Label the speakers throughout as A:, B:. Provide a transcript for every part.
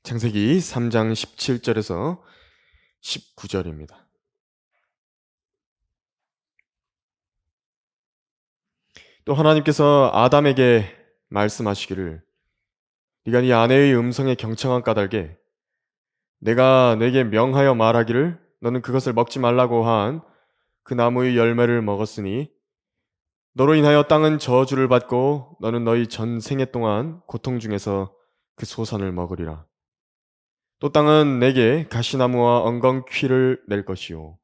A: 창세기 3장 17절에서 19절입니다. 또 하나님께서 아담에게 말씀하시기를 네가 네 아내의 음성에 경청한 까닭에 내가 네게 명하여 말하기를 너는 그것을 먹지 말라고 한 그 나무의 열매를 먹었으니 너로 인하여 땅은 저주를 받고 너는 너희 전생애 동안 고통 중에서 그 소산을 먹으리라. 또 땅은 내게 가시나무와 엉겅퀴를 낼 것이요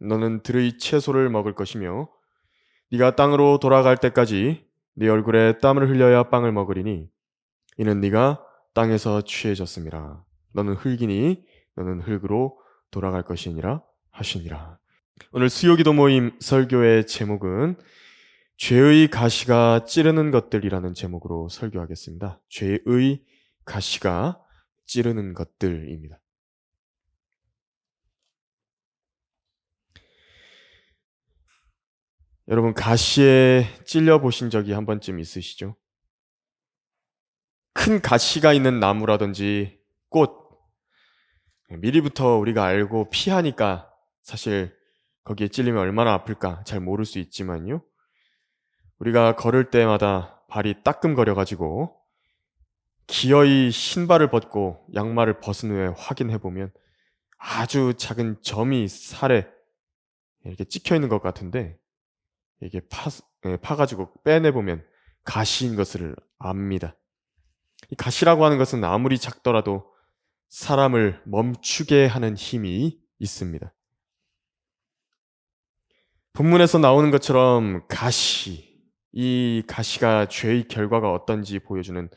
A: 너는 들의 채소를 먹을 것이며 네가 땅으로 돌아갈 때까지 네 얼굴에 땀을 흘려야 빵을 먹으리니 이는 네가 땅에서 취해졌음이라. 너는 흙이니 너는 흙으로 돌아갈 것이니라 하시니라. 오늘 수요기도 모임 설교의 제목은 죄의 가시가 찌르는 것들이라는 제목으로 설교하겠습니다. 죄의 가시가 찌르는 것들입니다. 여러분, 가시에 찔려 보신 적이 한 번쯤 있으시죠? 큰 가시가 있는 나무라든지 꽃, 미리부터 우리가 알고 피하니까 사실 거기에 찔리면 얼마나 아플까 잘 모를 수 있지만요. 우리가 걸을 때마다 발이 따끔거려가지고 기어이 신발을 벗고 양말을 벗은 후에 확인해 보면 아주 작은 점이 살에 이렇게 찍혀 있는 것 같은데 이게 파가지고 빼내보면 가시인 것을 압니다. 이 가시라고 하는 것은 아무리 작더라도 사람을 멈추게 하는 힘이 있습니다. 본문에서 나오는 것처럼 이 가시가 죄의 결과가 어떤지 보여주는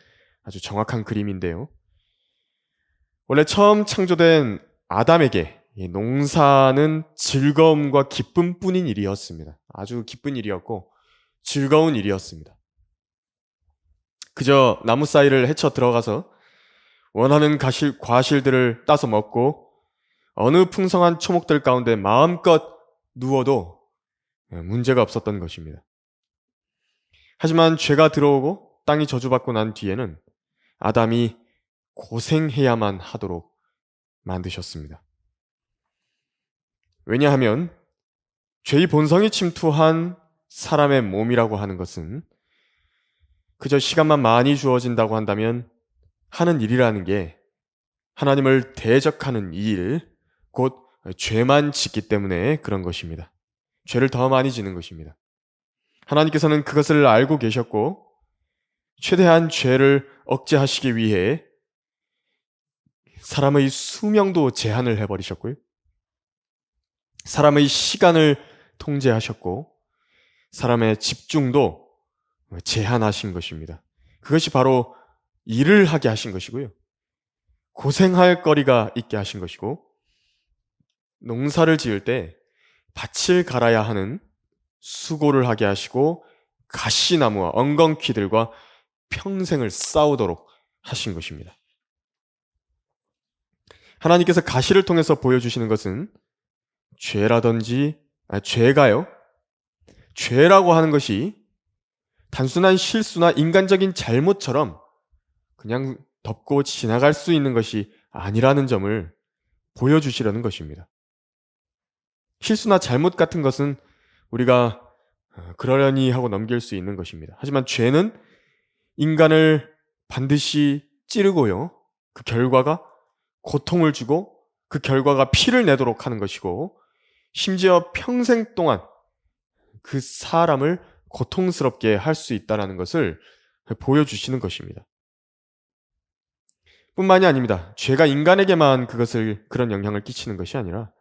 A: 아주 정확한 그림인데요. 원래 처음 창조된 아담에게 이 농사는 즐거움과 기쁨뿐인 일이었습니다. 아주 기쁜 일이었고 즐거운 일이었습니다. 그저 나무 사이를 헤쳐 들어가서 원하는 과실들을 따서 먹고 어느 풍성한 초목들 가운데 마음껏 누워도 문제가 없었던 것입니다. 하지만 죄가 들어오고 땅이 저주받고 난 뒤에는 아담이 고생해야만 하도록 만드셨습니다. 왜냐하면 죄의 본성이 침투한 사람의 몸이라고 하는 것은 그저 시간만 많이 주어진다고 한다면 하는 일이라는 게 하나님을 대적하는 일, 곧 죄만 짓기 때문에 그런 것입니다. 죄를 더 많이 지는 것입니다. 하나님께서는 그것을 알고 계셨고 최대한 죄를 억제하시기 위해 사람의 수명도 제한을 해버리셨고요. 사람의 시간을 통제하셨고 사람의 집중도 제한하신 것입니다. 그것이 바로 일을 하게 하신 것이고요. 고생할 거리가 있게 하신 것이고 농사를 지을 때 밭을 갈아야 하는 수고를 하게 하시고 가시나무와 엉겅퀴들과 평생을 싸우도록 하신 것입니다. 하나님께서 가시를 통해서 보여주시는 것은 죄라고 하는 것이 단순한 실수나 인간적인 잘못처럼 그냥 덮고 지나갈 수 있는 것이 아니라는 점을 보여주시려는 것입니다. 실수나 잘못 같은 것은 우리가 그러려니 하고 넘길 수 있는 것입니다. 하지만 죄는 인간을 반드시 찌르고요. 그 결과가 고통을 주고 그 결과가 피를 내도록 하는 것이고 심지어 평생 동안 그 사람을 고통스럽게 할 수 있다는 것을 보여주시는 것입니다. 뿐만이 아닙니다. 죄가 인간에게만 그런 영향을 끼치는 것이 아니라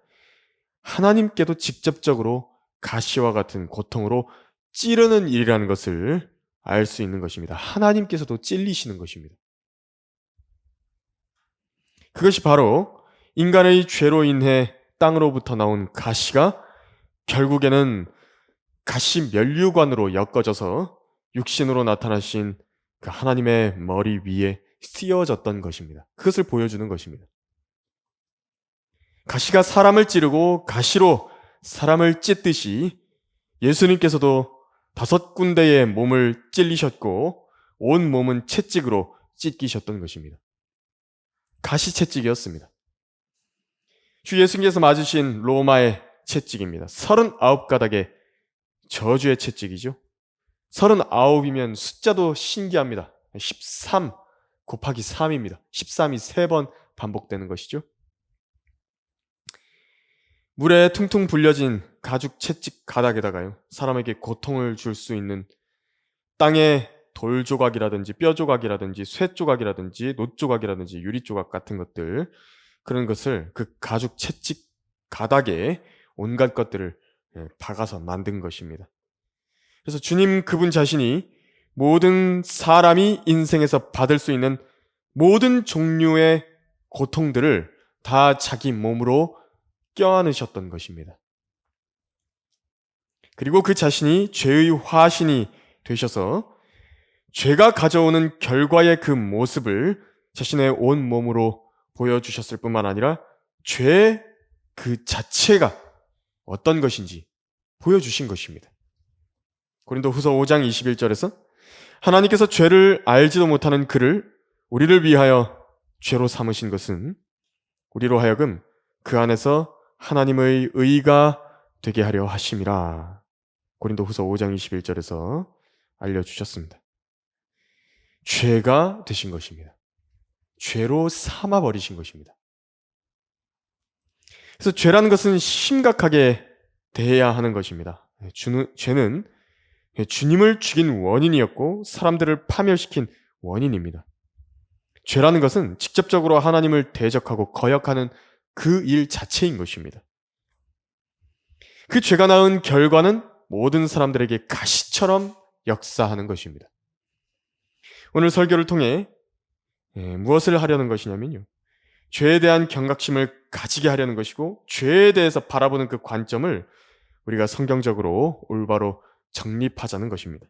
A: 하나님께도 직접적으로 가시와 같은 고통으로 찌르는 일이라는 것을 알 수 있는 것입니다. 하나님께서도 찔리시는 것입니다. 그것이 바로 인간의 죄로 인해 땅으로부터 나온 가시가 결국에는 가시 면류관으로 엮어져서 육신으로 나타나신 그 하나님의 머리 위에 씌워졌던 것입니다. 그것을 보여주는 것입니다. 가시가 사람을 찌르고 가시로 사람을 찢듯이 예수님께서도 5군데의 몸을 찔리셨고 온 몸은 채찍으로 찢기셨던 것입니다. 가시채찍이었습니다. 주 예수님께서 맞으신 로마의 채찍입니다. 39가닥의 저주의 채찍이죠. 39이면 숫자도 신기합니다. 13 곱하기 3입니다. 13이 3번 반복되는 것이죠. 물에 퉁퉁 불려진 가죽 채찍 가닥에다가요, 사람에게 고통을 줄 수 있는 땅의 돌 조각이라든지 뼈 조각이라든지 쇠 조각이라든지 노 조각이라든지 유리 조각 같은 것들, 그런 것을 그 가죽 채찍 가닥에 온갖 것들을 박아서 만든 것입니다. 그래서 주님 그분 자신이 모든 사람이 인생에서 받을 수 있는 모든 종류의 고통들을 다 자기 몸으로 껴안으셨던 것입니다. 그리고 그 자신이 죄의 화신이 되셔서 죄가 가져오는 결과의 그 모습을 자신의 온 몸으로 보여주셨을 뿐만 아니라 죄 그 자체가 어떤 것인지 보여주신 것입니다. 고린도후서 5장 21절에서 하나님께서 죄를 알지도 못하는 그를 우리를 위하여 죄로 삼으신 것은 우리로 하여금 그 안에서 하나님의 의가 되게 하려 하심이라. 고린도후서 5장 21절에서 알려주셨습니다. 죄가 되신 것입니다. 죄로 삼아버리신 것입니다. 그래서 죄라는 것은 심각하게 대해야 하는 것입니다. 죄는 주님을 죽인 원인이었고 사람들을 파멸시킨 원인입니다. 죄라는 것은 직접적으로 하나님을 대적하고 거역하는 그 일 자체인 것입니다. 그 죄가 낳은 결과는 모든 사람들에게 가시처럼 역사하는 것입니다. 오늘 설교를 통해 무엇을 하려는 것이냐면요, 죄에 대한 경각심을 가지게 하려는 것이고, 죄에 대해서 바라보는 그 관점을 우리가 성경적으로 올바로 정립하자는 것입니다.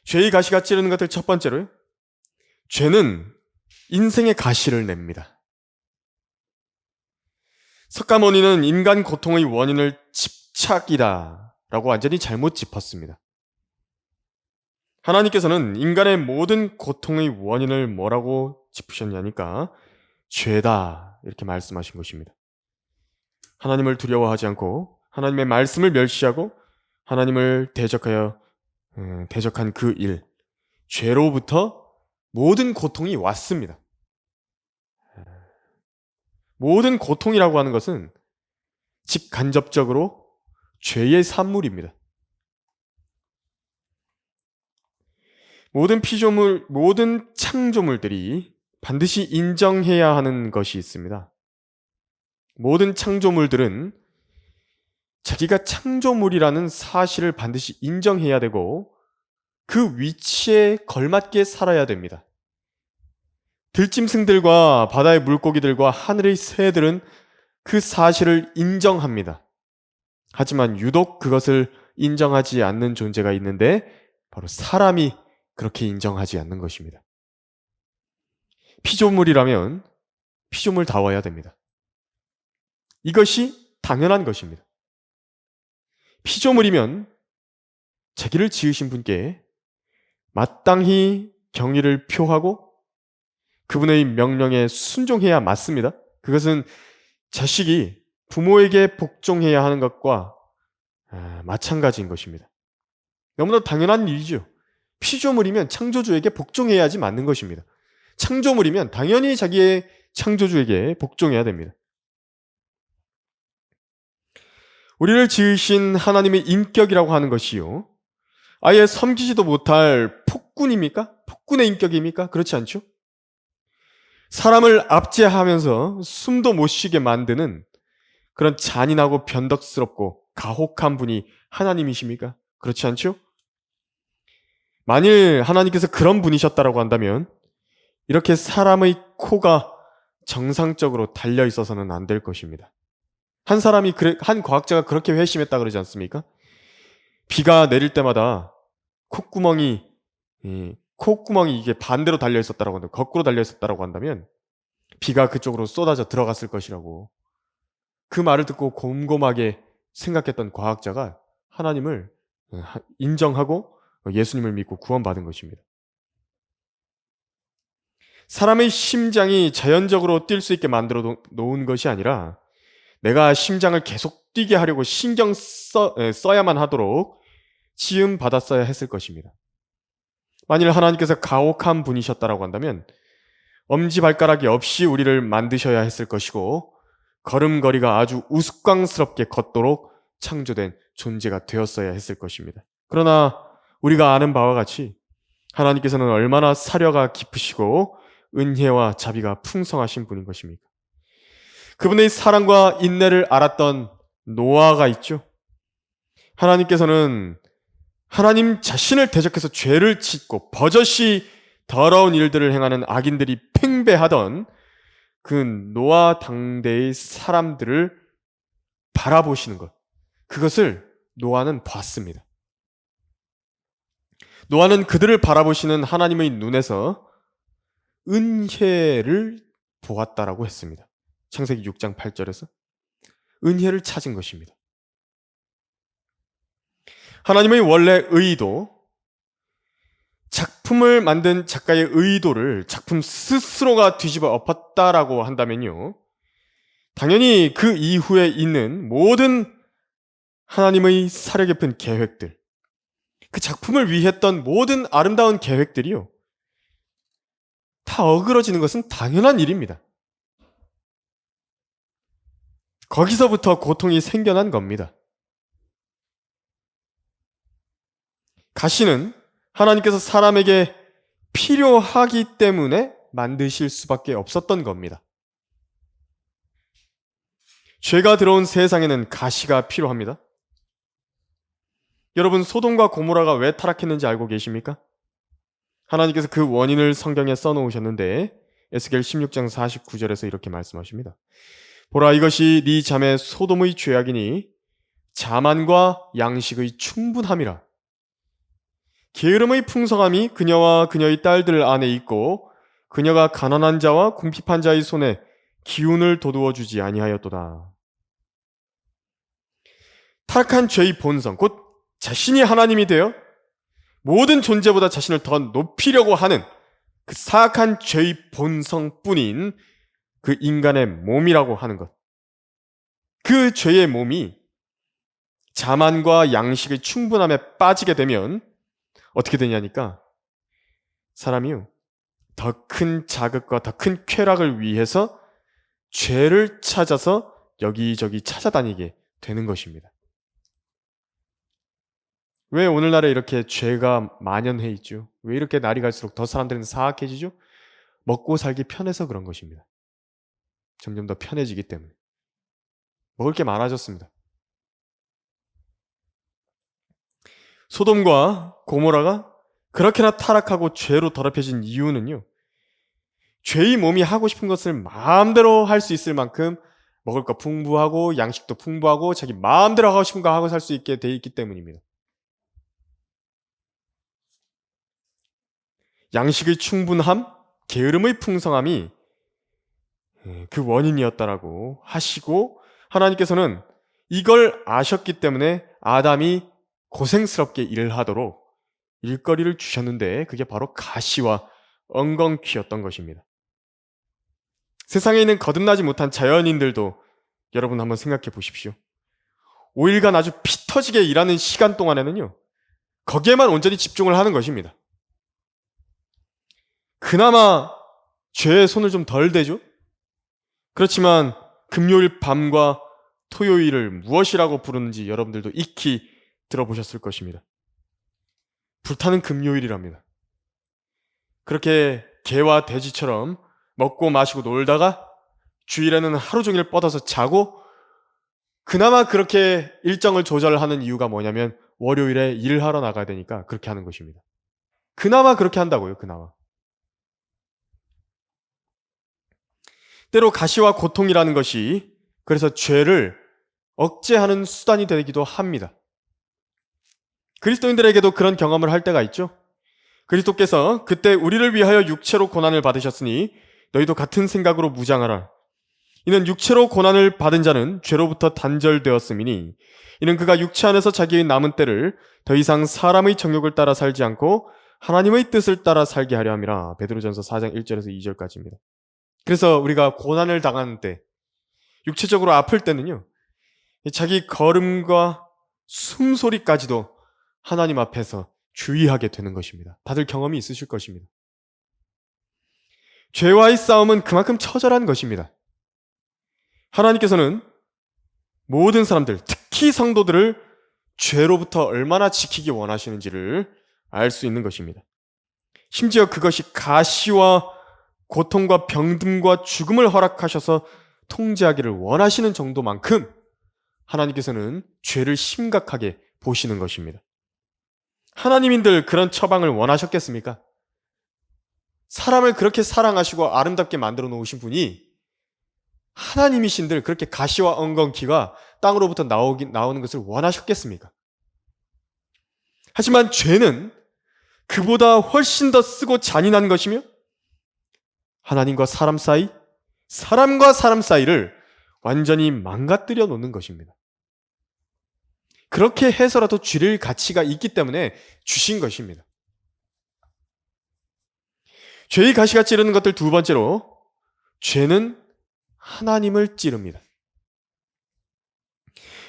A: 죄의 가시가 찌르는 것들, 첫 번째로 죄는 인생의 가시를 냅니다. 석가모니는 인간 고통의 원인을 집착이다 라고 완전히 잘못 짚었습니다. 하나님께서는 인간의 모든 고통의 원인을 뭐라고 짚으셨냐니까 죄다 이렇게 말씀하신 것입니다. 하나님을 두려워하지 않고 하나님의 말씀을 멸시하고 하나님을 대적한 그 일, 죄로부터 모든 고통이 왔습니다. 모든 고통이라고 하는 것은 직간접적으로 죄의 산물입니다. 모든 피조물, 모든 창조물들이 반드시 인정해야 하는 것이 있습니다. 모든 창조물들은 자기가 창조물이라는 사실을 반드시 인정해야 되고 그 위치에 걸맞게 살아야 됩니다. 들짐승들과 바다의 물고기들과 하늘의 새들은 그 사실을 인정합니다. 하지만 유독 그것을 인정하지 않는 존재가 있는데 바로 사람이 그렇게 인정하지 않는 것입니다. 피조물이라면 피조물다워야 됩니다. 이것이 당연한 것입니다. 피조물이면 자기를 지으신 분께 마땅히 경의를 표하고 그분의 명령에 순종해야 맞습니다. 그것은 자식이 부모에게 복종해야 하는 것과 마찬가지인 것입니다. 너무나 당연한 일이죠. 피조물이면 창조주에게 복종해야지 맞는 것입니다. 창조물이면 당연히 자기의 창조주에게 복종해야 됩니다. 우리를 지으신 하나님의 인격이라고 하는 것이요, 아예 섬기지도 못할 폭군입니까? 폭군의 인격입니까? 그렇지 않죠? 사람을 압제하면서 숨도 못 쉬게 만드는 그런 잔인하고 변덕스럽고 가혹한 분이 하나님이십니까? 그렇지 않죠? 만일 하나님께서 그런 분이셨다라고 한다면 이렇게 사람의 코가 정상적으로 달려 있어서는 안 될 것입니다. 한 과학자가 그렇게 회심했다 그러지 않습니까? 비가 내릴 때마다 콧구멍이 이게 반대로 달려 있었다라고 한다면, 거꾸로 달려 있었다라고 한다면 비가 그쪽으로 쏟아져 들어갔을 것이라고, 그 말을 듣고 곰곰하게 생각했던 과학자가 하나님을 인정하고 예수님을 믿고 구원받은 것입니다. 사람의 심장이 자연적으로 뛸 수 있게 만들어 놓은 것이 아니라 내가 심장을 계속 뛰게 하려고 써야만 하도록 지음 받았어야 했을 것입니다. 만일 하나님께서 가혹한 분이셨다라고 한다면 엄지발가락이 없이 우리를 만드셔야 했을 것이고 걸음걸이가 아주 우스꽝스럽게 걷도록 창조된 존재가 되었어야 했을 것입니다. 그러나 우리가 아는 바와 같이 하나님께서는 얼마나 사려가 깊으시고 은혜와 자비가 풍성하신 분인 것입니까? 그분의 사랑과 인내를 알았던 노아가 있죠. 하나님께서는 하나님 자신을 대적해서 죄를 짓고 버젓이 더러운 일들을 행하는 악인들이 팽배하던 그 노아 당대의 사람들을 바라보시는 것, 그것을 노아는 봤습니다. 노아는 그들을 바라보시는 하나님의 눈에서 은혜를 보았다라고 했습니다. 창세기 6장 8절에서 은혜를 찾은 것입니다. 하나님의 원래 의도, 작품을 만든 작가의 의도를 작품 스스로가 뒤집어 엎었다라고 한다면요, 당연히 그 이후에 있는 모든 하나님의 사려 깊은 계획들, 그 작품을 위해 했던 모든 아름다운 계획들이요, 다 어그러지는 것은 당연한 일입니다. 거기서부터 고통이 생겨난 겁니다. 가시는 하나님께서 사람에게 필요하기 때문에 만드실 수밖에 없었던 겁니다. 죄가 들어온 세상에는 가시가 필요합니다. 여러분, 소돔과 고모라가 왜 타락했는지 알고 계십니까? 하나님께서 그 원인을 성경에 써놓으셨는데 에스겔 16장 49절에서 이렇게 말씀하십니다. 보라, 이것이 네 자매 소돔의 죄악이니 자만과 양식의 충분함이라. 게으름의 풍성함이 그녀와 그녀의 딸들 안에 있고 그녀가 가난한 자와 궁핍한 자의 손에 기운을 돋우어 주지 아니하였도다. 타락한 죄의 본성, 곧 자신이 하나님이 되어 모든 존재보다 자신을 더 높이려고 하는 그 사악한 죄의 본성뿐인 그 인간의 몸이라고 하는 것, 그 죄의 몸이 자만과 양식의 충분함에 빠지게 되면 어떻게 되냐니까, 사람이요, 더 큰 자극과 더 큰 쾌락을 위해서 죄를 찾아서 여기저기 찾아다니게 되는 것입니다. 왜 오늘날에 이렇게 죄가 만연해 있죠? 왜 이렇게 날이 갈수록 더 사람들은 사악해지죠? 먹고 살기 편해서 그런 것입니다. 점점 더 편해지기 때문에. 먹을 게 많아졌습니다. 소돔과 고모라가 그렇게나 타락하고 죄로 더럽혀진 이유는요, 죄의 몸이 하고 싶은 것을 마음대로 할 수 있을 만큼 먹을 거 풍부하고 양식도 풍부하고 자기 마음대로 하고 싶은 거 하고 살 수 있게 돼 있기 때문입니다. 양식의 충분함, 게으름의 풍성함이 그 원인이었다라고 하시고, 하나님께서는 이걸 아셨기 때문에 아담이 고생스럽게 일을 하도록 일거리를 주셨는데 그게 바로 가시와 엉겅퀴였던 것입니다. 세상에 있는 거듭나지 못한 자연인들도 여러분 한번 생각해 보십시오. 5일간 아주 피 터지게 일하는 시간 동안에는요, 거기에만 온전히 집중을 하는 것입니다. 그나마 죄의 손을 좀 덜 대죠? 그렇지만 금요일 밤과 토요일을 무엇이라고 부르는지 여러분들도 익히 들어보셨을 것입니다. 불타는 금요일이랍니다. 그렇게 개와 돼지처럼 먹고 마시고 놀다가 주일에는 하루 종일 뻗어서 자고, 그나마 그렇게 일정을 조절하는 이유가 뭐냐면 월요일에 일하러 나가야 되니까 그렇게 하는 것입니다. 그나마 그렇게 한다고요, 그나마. 때로 가시와 고통이라는 것이 그래서 죄를 억제하는 수단이 되기도 합니다. 그리스도인들에게도 그런 경험을 할 때가 있죠. 그리스도께서 그때 우리를 위하여 육체로 고난을 받으셨으니 너희도 같은 생각으로 무장하라. 이는 육체로 고난을 받은 자는 죄로부터 단절되었음이니 이는 그가 육체 안에서 자기의 남은 때를 더 이상 사람의 정욕을 따라 살지 않고 하나님의 뜻을 따라 살게 하려 함이라. 베드로전서 4장 1절에서 2절까지입니다. 그래서 우리가 고난을 당하는 때, 육체적으로 아플 때는요, 자기 걸음과 숨소리까지도 하나님 앞에서 주의하게 되는 것입니다. 다들 경험이 있으실 것입니다. 죄와의 싸움은 그만큼 처절한 것입니다. 하나님께서는 모든 사람들, 특히 성도들을 죄로부터 얼마나 지키기 원하시는지를 알 수 있는 것입니다. 심지어 그것이 가시와 고통과 병듦과 죽음을 허락하셔서 통제하기를 원하시는 정도만큼 하나님께서는 죄를 심각하게 보시는 것입니다. 하나님인들 그런 처방을 원하셨겠습니까? 사람을 그렇게 사랑하시고 아름답게 만들어 놓으신 분이 하나님이신들 그렇게 가시와 엉겅퀴가 땅으로부터 나오는 것을 원하셨겠습니까? 하지만 죄는 그보다 훨씬 더 쓰고 잔인한 것이며 하나님과 사람 사이, 사람과 사람 사이를 완전히 망가뜨려 놓는 것입니다. 그렇게 해서라도 줄일 가치가 있기 때문에 주신 것입니다. 죄의 가시가 찌르는 것들 두 번째로, 죄는 하나님을 찌릅니다.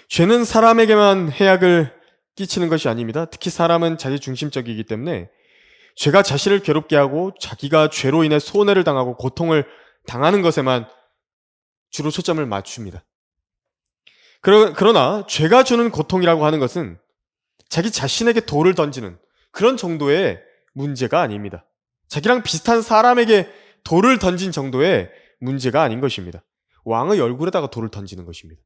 A: 죄는 사람에게만 해악을 끼치는 것이 아닙니다. 특히 사람은 자기중심적이기 때문에 죄가 자신을 괴롭게 하고 자기가 죄로 인해 손해를 당하고 고통을 당하는 것에만 주로 초점을 맞춥니다. 그러나 죄가 주는 고통이라고 하는 것은 자기 자신에게 돌을 던지는 그런 정도의 문제가 아닙니다. 자기랑 비슷한 사람에게 돌을 던진 정도의 문제가 아닌 것입니다. 왕의 얼굴에다가 돌을 던지는 것입니다.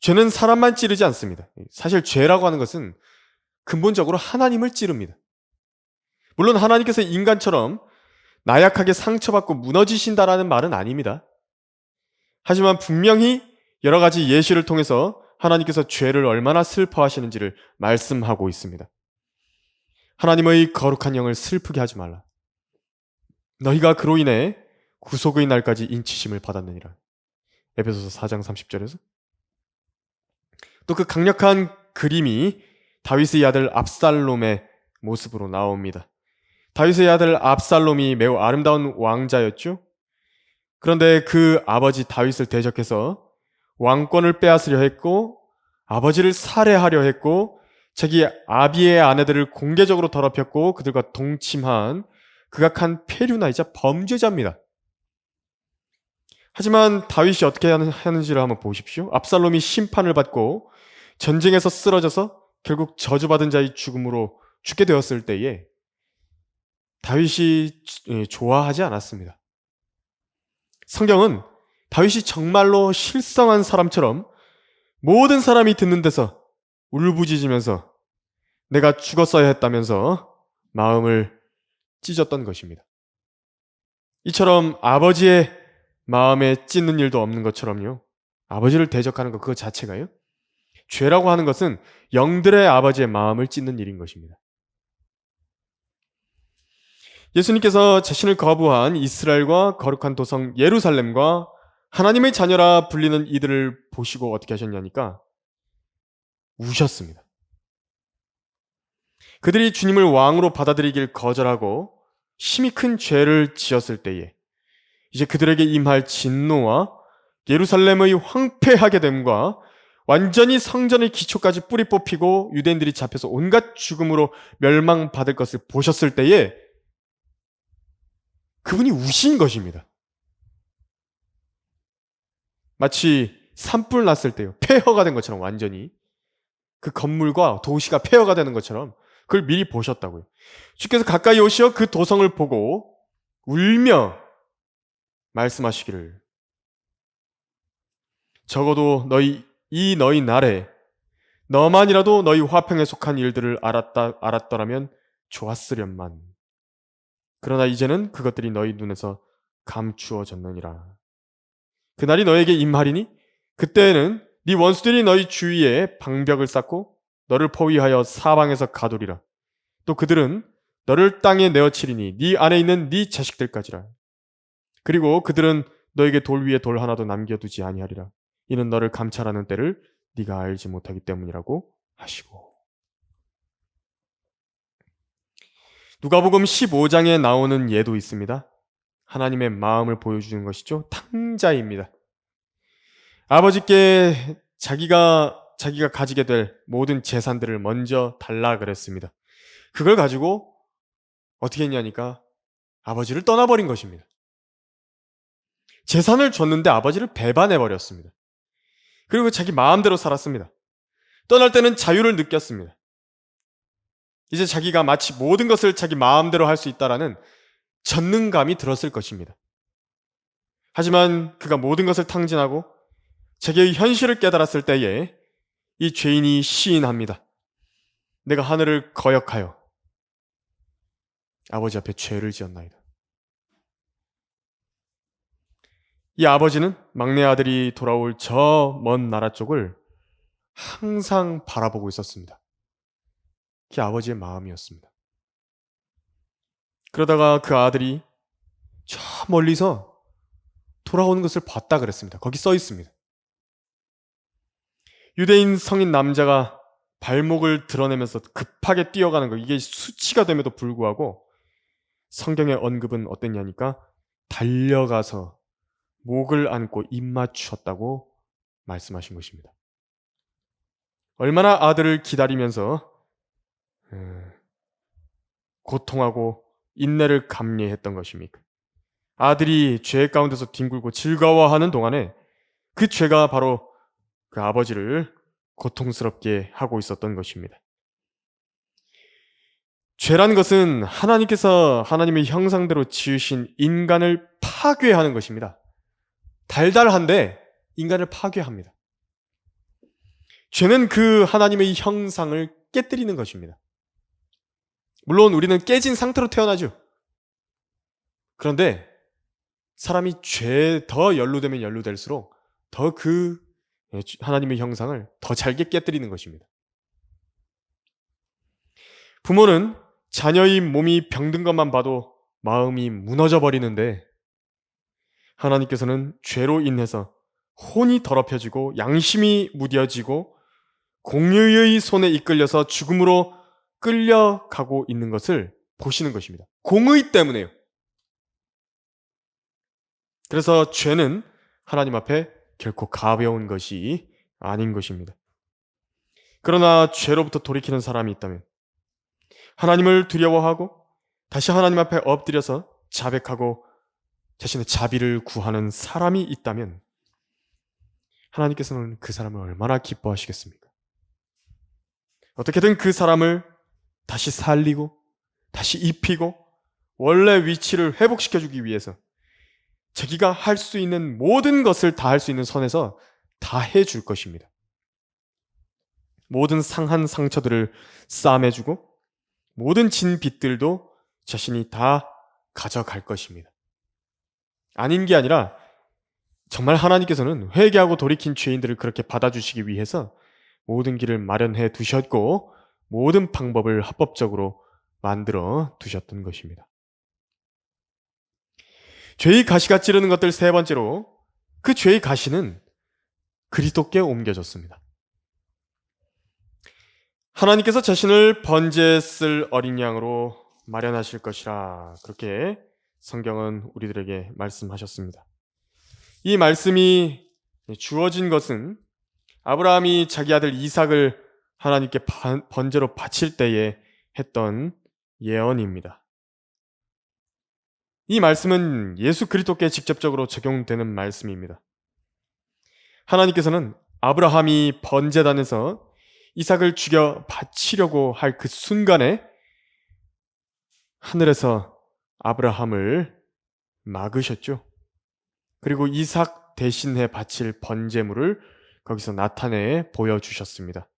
A: 죄는 사람만 찌르지 않습니다. 사실 죄라고 하는 것은 근본적으로 하나님을 찌릅니다. 물론 하나님께서 인간처럼 나약하게 상처받고 무너지신다라는 말은 아닙니다. 하지만 분명히 여러 가지 예시를 통해서 하나님께서 죄를 얼마나 슬퍼하시는지를 말씀하고 있습니다. 하나님의 거룩한 영을 슬프게 하지 말라. 너희가 그로 인해 구속의 날까지 인치심을 받았느니라. 에베소서 4장 30절에서. 또 그 강력한 그림이 다윗의 아들 압살롬의 모습으로 나옵니다. 다윗의 아들 압살롬이 매우 아름다운 왕자였죠. 그런데 그 아버지 다윗을 대적해서 왕권을 빼앗으려 했고 아버지를 살해하려 했고 자기 아비의 아내들을 공개적으로 더럽혔고 그들과 동침한 극악한 폐류나이자 범죄자입니다. 하지만 다윗이 어떻게 하는지를 한번 보십시오. 압살롬이 심판을 받고 전쟁에서 쓰러져서 결국 저주받은 자의 죽음으로 죽게 되었을 때에 다윗이 좋아하지 않았습니다. 성경은 다윗이 정말로 실성한 사람처럼 모든 사람이 듣는 데서 울부짖으면서 내가 죽었어야 했다면서 마음을 찢었던 것입니다. 이처럼 아버지의 마음에 찢는 일도 없는 것처럼요. 아버지를 대적하는 것 그거 자체가요. 죄라고 하는 것은 영들의 아버지의 마음을 찢는 일인 것입니다. 예수님께서 자신을 거부한 이스라엘과 거룩한 도성 예루살렘과 하나님의 자녀라 불리는 이들을 보시고 어떻게 하셨냐니까 우셨습니다. 그들이 주님을 왕으로 받아들이길 거절하고 심히 큰 죄를 지었을 때에 이제 그들에게 임할 진노와 예루살렘의 황폐하게 됨과 완전히 성전의 기초까지 뿌리 뽑히고 유대인들이 잡혀서 온갖 죽음으로 멸망받을 것을 보셨을 때에 그분이 우신 것입니다. 마치 산불 났을 때요. 폐허가 된 것처럼 완전히 그 건물과 도시가 폐허가 되는 것처럼 그걸 미리 보셨다고요. 주께서 가까이 오시어 그 도성을 보고 울며 말씀하시기를 적어도 너희 날에 너만이라도 너희 화평에 속한 일들을 알았더라면 좋았으련만. 그러나 이제는 그것들이 너희 눈에서 감추어졌느니라. 그날이 너에게 임하리니 그때에는 네 원수들이 너희 주위에 방벽을 쌓고 너를 포위하여 사방에서 가두리라. 또 그들은 너를 땅에 내어치리니 네 안에 있는 네 자식들까지라. 그리고 그들은 너에게 돌 위에 돌 하나도 남겨두지 아니하리라. 이는 너를 감찰하는 때를 네가 알지 못하기 때문이라고 하시고. 누가복음 15장에 나오는 예도 있습니다. 하나님의 마음을 보여주는 것이죠. 탕자입니다. 아버지께 자기가 가지게 될 모든 재산들을 먼저 달라 그랬습니다. 그걸 가지고 어떻게 했냐니까 아버지를 떠나버린 것입니다. 재산을 줬는데 아버지를 배반해버렸습니다. 그리고 자기 마음대로 살았습니다. 떠날 때는 자유를 느꼈습니다. 이제 자기가 마치 모든 것을 자기 마음대로 할 수 있다라는 전능감이 들었을 것입니다. 하지만 그가 모든 것을 탕진하고 자기의 현실을 깨달았을 때에 이 죄인이 시인합니다. 내가 하늘을 거역하여 아버지 앞에 죄를 지었나이다. 이 아버지는 막내 아들이 돌아올 저 먼 나라 쪽을 항상 바라보고 있었습니다. 그게 아버지의 마음이었습니다. 그러다가 그 아들이 저 멀리서 돌아오는 것을 봤다 그랬습니다. 거기 써 있습니다. 유대인 성인 남자가 발목을 드러내면서 급하게 뛰어가는 거, 이게 수치가 됨에도 불구하고 성경의 언급은 어땠냐니까 달려가서 목을 안고 입 맞추었다고 말씀하신 것입니다. 얼마나 아들을 기다리면서 고통하고 인내를 감내했던 것입니까? 아들이 죄 가운데서 뒹굴고 즐거워하는 동안에 그 죄가 바로 그 아버지를 고통스럽게 하고 있었던 것입니다. 죄라는 것은 하나님께서 하나님의 형상대로 지으신 인간을 파괴하는 것입니다. 달달한데 인간을 파괴합니다. 죄는 그 하나님의 형상을 깨뜨리는 것입니다. 물론 우리는 깨진 상태로 태어나죠. 그런데 사람이 죄에 더 연루되면 연루될수록 더 그 하나님의 형상을 더 잘게 깨뜨리는 것입니다. 부모는 자녀의 몸이 병든 것만 봐도 마음이 무너져 버리는데 하나님께서는 죄로 인해서 혼이 더럽혀지고 양심이 무뎌지고 공의의 손에 이끌려서 죽음으로 끌려가고 있는 것을 보시는 것입니다. 공의 때문에요. 그래서 죄는 하나님 앞에 결코 가벼운 것이 아닌 것입니다. 그러나 죄로부터 돌이키는 사람이 있다면, 하나님을 두려워하고 다시 하나님 앞에 엎드려서 자백하고 자신의 자비를 구하는 사람이 있다면 하나님께서는 그 사람을 얼마나 기뻐하시겠습니까? 어떻게든 그 사람을 다시 살리고 다시 입히고 원래 위치를 회복시켜주기 위해서 자기가 할 수 있는 모든 것을 다 할 수 있는 선에서 다 해줄 것입니다. 모든 상한 상처들을 싸매주고 모든 진 빚들도 자신이 다 가져갈 것입니다. 아닌 게 아니라 정말 하나님께서는 회개하고 돌이킨 죄인들을 그렇게 받아주시기 위해서 모든 길을 마련해 두셨고 모든 방법을 합법적으로 만들어 두셨던 것입니다. 죄의 가시가 찌르는 것들 세 번째로, 그 죄의 가시는 그리스도께 옮겨졌습니다. 하나님께서 자신을 번제에 쓸 어린 양으로 마련하실 것이라, 그렇게 성경은 우리들에게 말씀하셨습니다. 이 말씀이 주어진 것은 아브라함이 자기 아들 이삭을 하나님께 번제로 바칠 때에 했던 예언입니다. 이 말씀은 예수 그리스도께 직접적으로 적용되는 말씀입니다. 하나님께서는 아브라함이 번제단에서 이삭을 죽여 바치려고 할 그 순간에 하늘에서 아브라함을 막으셨죠. 그리고 이삭 대신해 바칠 번제물을 거기서 나타내 보여주셨습니다.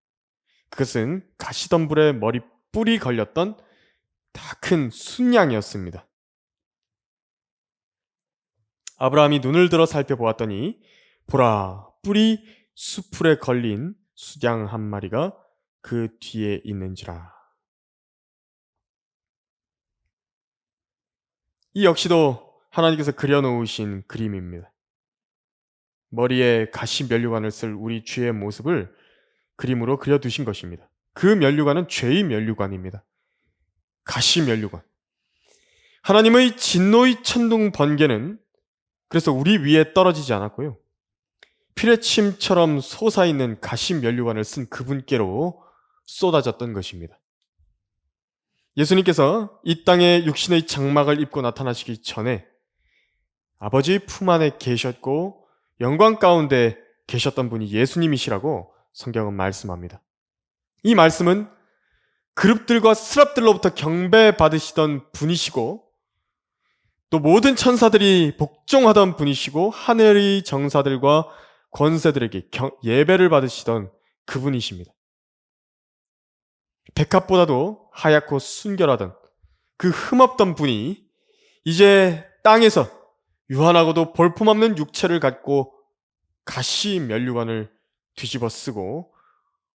A: 그것은 가시덤불에 머리 뿔이 걸렸던 다 큰 순양이었습니다. 아브라함이 눈을 들어 살펴보았더니 보라, 뿔이 수풀에 걸린 수양 한 마리가 그 뒤에 있는지라. 이 역시도 하나님께서 그려놓으신 그림입니다. 머리에 가시 면류관을 쓸 우리 주의 모습을 그림으로 그려두신 것입니다. 그 면류관은 죄의 면류관입니다. 가시 면류관. 하나님의 진노의 천둥 번개는 그래서 우리 위에 떨어지지 않았고요. 피레침처럼 솟아있는 가시 면류관을 쓴 그분께로 쏟아졌던 것입니다. 예수님께서 이 땅에 육신의 장막을 입고 나타나시기 전에 아버지의 품 안에 계셨고 영광 가운데 계셨던 분이 예수님이시라고 성경은 말씀합니다. 이 말씀은 그룹들과 스랍들로부터 경배받으시던 분이시고 또 모든 천사들이 복종하던 분이시고 하늘의 정사들과 권세들에게 예배를 받으시던 그분이십니다. 백합보다도 하얗고 순결하던 그 흠없던 분이 이제 땅에서 유한하고도 볼품없는 육체를 갖고 가시 면류관을 뒤집어 쓰고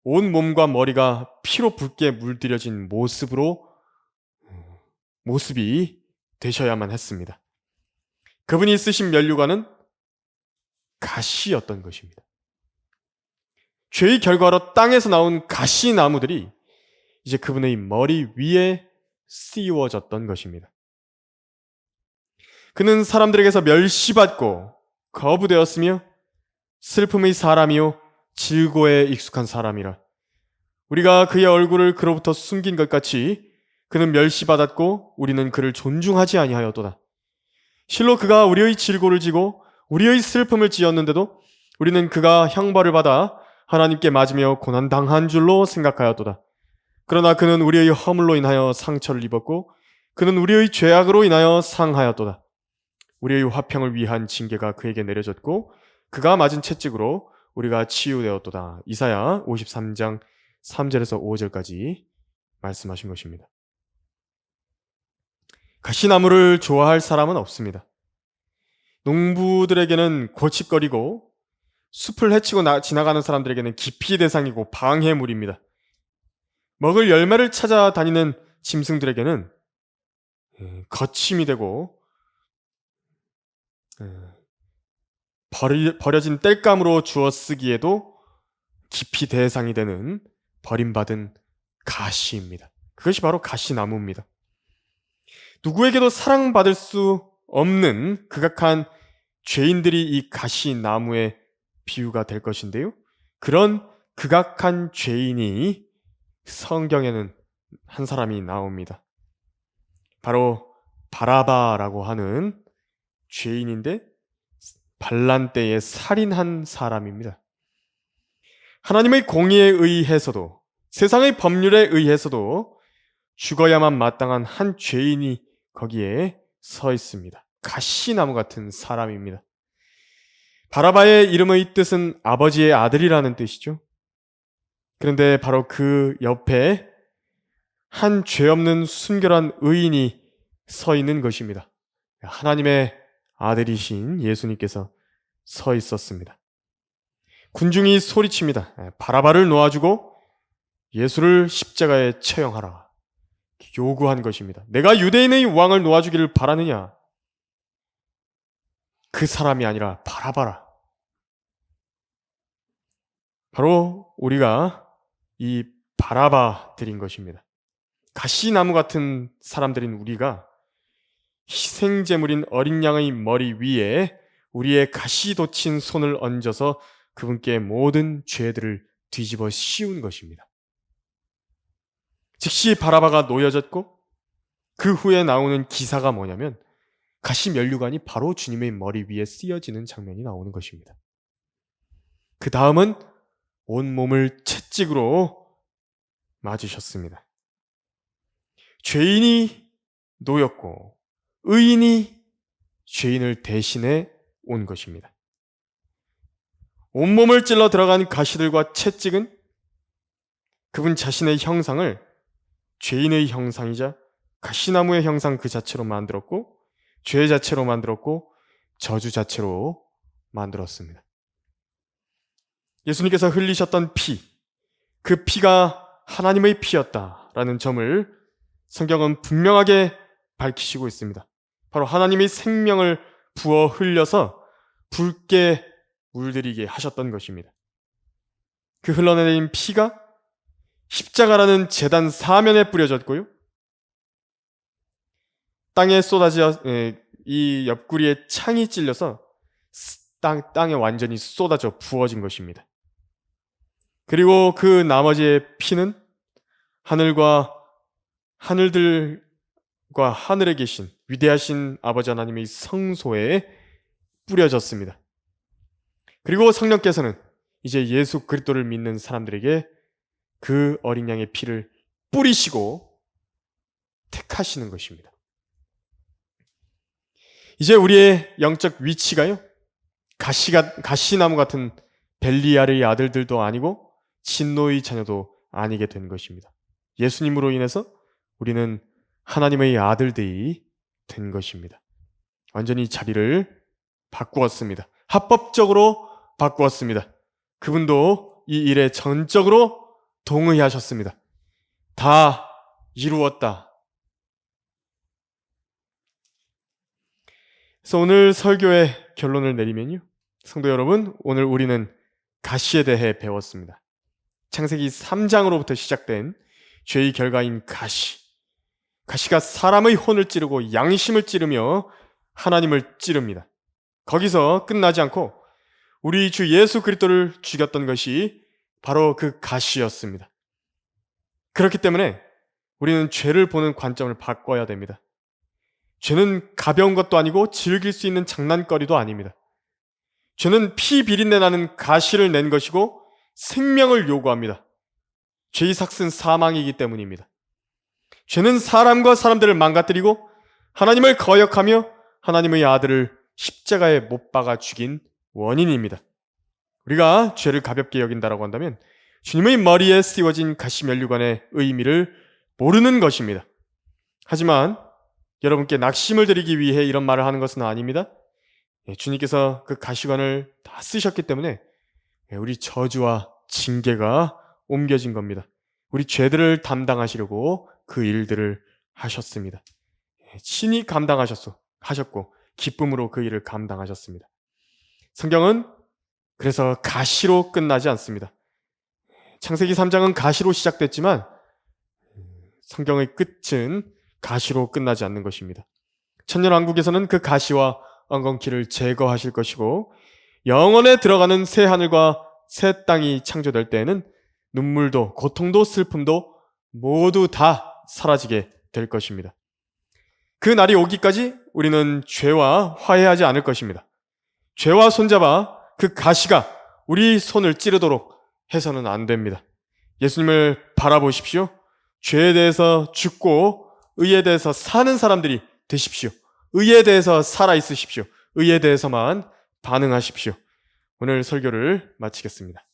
A: 온 몸과 머리가 피로 붉게 물들여진 모습이 되셔야만 했습니다. 그분이 쓰신 면류관은 가시였던 것입니다. 죄의 결과로 땅에서 나온 가시 나무들이 이제 그분의 머리 위에 씌워졌던 것입니다. 그는 사람들에게서 멸시받고 거부되었으며 슬픔의 사람이요 질고에 익숙한 사람이라. 우리가 그의 얼굴을 그로부터 숨긴 것 같이 그는 멸시받았고 우리는 그를 존중하지 아니하였도다. 실로 그가 우리의 질고를 지고 우리의 슬픔을 지었는데도 우리는 그가 형벌을 받아 하나님께 맞으며 고난당한 줄로 생각하였도다. 그러나 그는 우리의 허물로 인하여 상처를 입었고 그는 우리의 죄악으로 인하여 상하였도다. 우리의 화평을 위한 징계가 그에게 내려졌고 그가 맞은 채찍으로 우리가 치유되었도다. 이사야 53장 3절에서 5절까지 말씀하신 것입니다. 가시나무를 좋아할 사람은 없습니다. 농부들에게는 골칫거리고 숲을 헤치고 지나가는 사람들에게는 기피 대상이고 방해물입니다. 먹을 열매를 찾아다니는 짐승들에게는 거침이 되고 버려진 땔감으로 주워 쓰기에도 기피 대상이 되는 버림받은 가시입니다. 그것이 바로 가시나무입니다. 누구에게도 사랑받을 수 없는 극악한 죄인들이 이 가시나무의 비유가 될 것인데요. 그런 극악한 죄인이 성경에는 한 사람이 나옵니다. 바로 바라바라고 하는 죄인인데 반란 때에 살인한 사람입니다. 하나님의 공의에 의해서도 세상의 법률에 의해서도 죽어야만 마땅한 한 죄인이 거기에 서 있습니다. 가시나무 같은 사람입니다. 바라바의 이름의 뜻은 아버지의 아들이라는 뜻이죠. 그런데 바로 그 옆에 한 죄 없는 순결한 의인이 서 있는 것입니다. 하나님의 아들이신 예수님께서 서 있었습니다. 군중이 소리칩니다. 바라바를 놓아주고 예수를 십자가에 처형하라. 요구한 것입니다. 내가 유대인의 왕을 놓아주기를 바라느냐? 그 사람이 아니라 바라바라. 바로 우리가 이 바라바들인 것입니다. 가시나무 같은 사람들인 우리가 희생제물인 어린 양의 머리 위에 우리의 가시 돋친 손을 얹어서 그분께 모든 죄들을 뒤집어 씌운 것입니다. 즉시 바라바가 놓여졌고 그 후에 나오는 기사가 뭐냐면 가시 면류관이 바로 주님의 머리 위에 쓰여지는 장면이 나오는 것입니다. 그 다음은 온몸을 채찍으로 맞으셨습니다. 죄인이 놓였고 의인이 죄인을 대신해 온 것입니다. 온몸을 찔러 들어간 가시들과 채찍은 그분 자신의 형상을 죄인의 형상이자 가시나무의 형상 그 자체로 만들었고 죄 자체로 만들었고 저주 자체로 만들었습니다. 예수님께서 흘리셨던 피, 그 피가 하나님의 피였다라는 점을 성경은 분명하게 밝히시고 있습니다. 바로 하나님의 생명을 부어 흘려서 붉게 물들이게 하셨던 것입니다. 그 흘러내린 피가 십자가라는 제단 사면에 뿌려졌고요. 땅에 이 옆구리에 창이 찔려서 땅에 완전히 쏟아져 부어진 것입니다. 그리고 그 나머지의 피는 하늘들과 하늘에 계신 위대하신 아버지 하나님의 성소에 뿌려졌습니다. 그리고 성령께서는 이제 예수 그리스도를 믿는 사람들에게 그 어린 양의 피를 뿌리시고 택하시는 것입니다. 이제 우리의 영적 위치가요, 가시나무 같은 벨리알의 아들들도 아니고 진노의 자녀도 아니게 된 것입니다. 예수님으로 인해서 우리는 하나님의 아들들이 된 것입니다. 완전히 자리를 바꾸었습니다. 합법적으로 바꾸었습니다. 그분도 이 일에 전적으로 동의하셨습니다. 다 이루었다. 그래서 오늘 설교의 결론을 내리면요, 성도 여러분, 오늘 우리는 가시에 대해 배웠습니다. 창세기 3장으로부터 시작된 죄의 결과인 가시가 사람의 혼을 찌르고 양심을 찌르며 하나님을 찌릅니다. 거기서 끝나지 않고 우리 주 예수 그리스도를 죽였던 것이 바로 그 가시였습니다. 그렇기 때문에 우리는 죄를 보는 관점을 바꿔야 됩니다. 죄는 가벼운 것도 아니고 즐길 수 있는 장난거리도 아닙니다. 죄는 피 비린내 나는 가시를 낸 것이고 생명을 요구합니다. 죄의 삭은 사망이기 때문입니다. 죄는 사람과 사람들을 망가뜨리고 하나님을 거역하며 하나님의 아들을 십자가에 못 박아 죽인 원인입니다. 우리가 죄를 가볍게 여긴다라고 한다면 주님의 머리에 씌워진 가시면류관의 의미를 모르는 것입니다. 하지만 여러분께 낙심을 드리기 위해 이런 말을 하는 것은 아닙니다. 주님께서 그 가시관을 다 쓰셨기 때문에 우리 저주와 징계가 옮겨진 겁니다. 우리 죄들을 담당하시려고 그 일들을 하셨습니다. 친히 하셨고 기쁨으로 그 일을 감당하셨습니다. 성경은 그래서 가시로 끝나지 않습니다. 창세기 3장은 가시로 시작됐지만 성경의 끝은 가시로 끝나지 않는 것입니다. 천년왕국에서는 그 가시와 엉겅퀴를 제거하실 것이고 영원에 들어가는 새 하늘과 새 땅이 창조될 때에는 눈물도 고통도 슬픔도 모두 다 사라지게 될 것입니다. 그 날이 오기까지 우리는 죄와 화해하지 않을 것입니다. 죄와 손잡아 그 가시가 우리 손을 찌르도록 해서는 안 됩니다. 예수님을 바라보십시오. 죄에 대해서 죽고 의에 대해서 사는 사람들이 되십시오. 의에 대해서 살아있으십시오. 의에 대해서만 반응하십시오. 오늘 설교를 마치겠습니다.